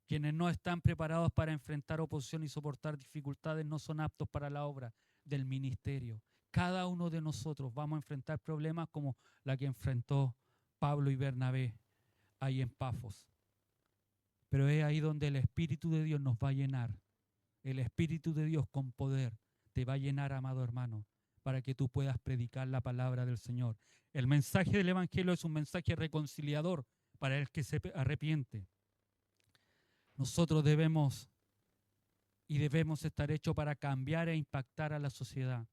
Quienes no están preparados para enfrentar oposición y soportar dificultades no son aptos para la obra del ministerio. Cada uno de nosotros vamos a enfrentar problemas como la que enfrentó Pablo y Bernabé ahí en Pafos. Pero es ahí donde el Espíritu de Dios nos va a llenar. El Espíritu de Dios con poder te va a llenar, amado hermano, para que tú puedas predicar la palabra del Señor. El mensaje del Evangelio es un mensaje reconciliador para el que se arrepiente. Nosotros debemos estar hechos para cambiar e impactar a la sociedad.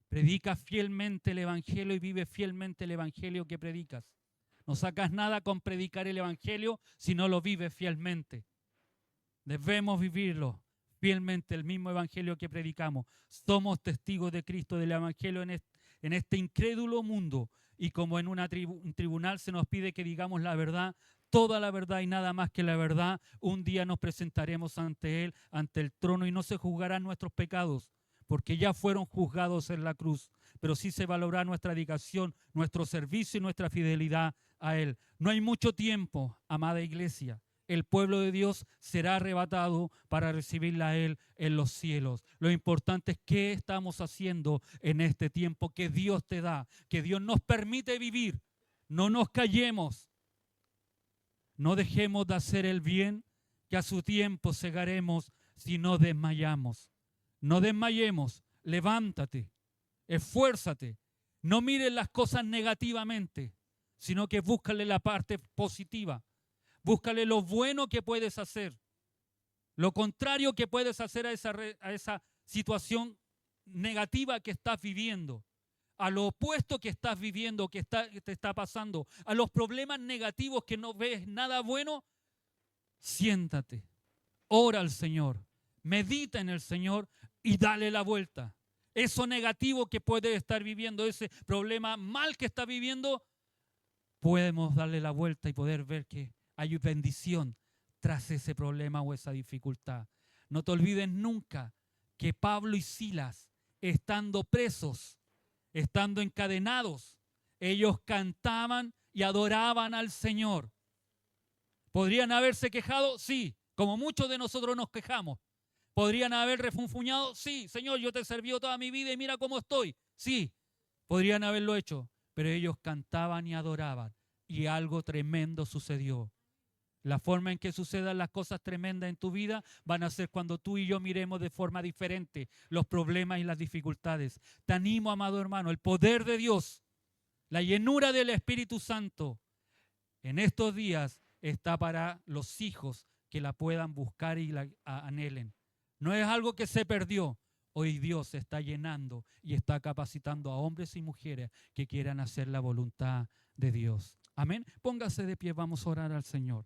Predica fielmente el Evangelio y vive fielmente el Evangelio que predicas. No sacas nada con predicar el Evangelio si no lo vives fielmente. Debemos vivirlo fielmente, el mismo Evangelio que predicamos. Somos testigos de Cristo, del Evangelio en este incrédulo mundo. Y como en un tribunal se nos pide que digamos la verdad, toda la verdad y nada más que la verdad, un día nos presentaremos ante Él, ante el trono, y no se juzgarán nuestros pecados, porque ya fueron juzgados en la cruz, pero sí se valorará nuestra dedicación, nuestro servicio y nuestra fidelidad a Él. No hay mucho tiempo, amada iglesia. El pueblo de Dios será arrebatado para recibirla a Él en los cielos. Lo importante es qué estamos haciendo en este tiempo que Dios te da, que Dios nos permite vivir. No nos callemos, no dejemos de hacer el bien, que a su tiempo cegaremos si no desmayamos. No desmayemos, levántate, esfuérzate, no mires las cosas negativamente, sino que búscale la parte positiva. Búscale lo bueno que puedes hacer, lo contrario que puedes hacer a esa situación negativa que estás viviendo, a lo opuesto que estás viviendo, que te está pasando, a los problemas negativos que no ves nada bueno. Siéntate, ora al Señor, medita en el Señor y dale la vuelta. Eso negativo que puedes estar viviendo, ese problema mal que estás viviendo, podemos darle la vuelta y poder ver que hay bendición tras ese problema o esa dificultad. No te olvides nunca que Pablo y Silas, estando presos, estando encadenados, ellos cantaban y adoraban al Señor. ¿Podrían haberse quejado? Sí, como muchos de nosotros nos quejamos. ¿Podrían haber refunfuñado? Sí, Señor, yo te he servido toda mi vida y mira cómo estoy. Sí, podrían haberlo hecho, pero ellos cantaban y adoraban y algo tremendo sucedió. La forma en que sucedan las cosas tremendas en tu vida van a ser cuando tú y yo miremos de forma diferente los problemas y las dificultades. Te animo, amado hermano, el poder de Dios, la llenura del Espíritu Santo en estos días está para los hijos que la puedan buscar y la anhelen. No es algo que se perdió. Hoy Dios está llenando y está capacitando a hombres y mujeres que quieran hacer la voluntad de Dios. Amén. Póngase de pie, vamos a orar al Señor.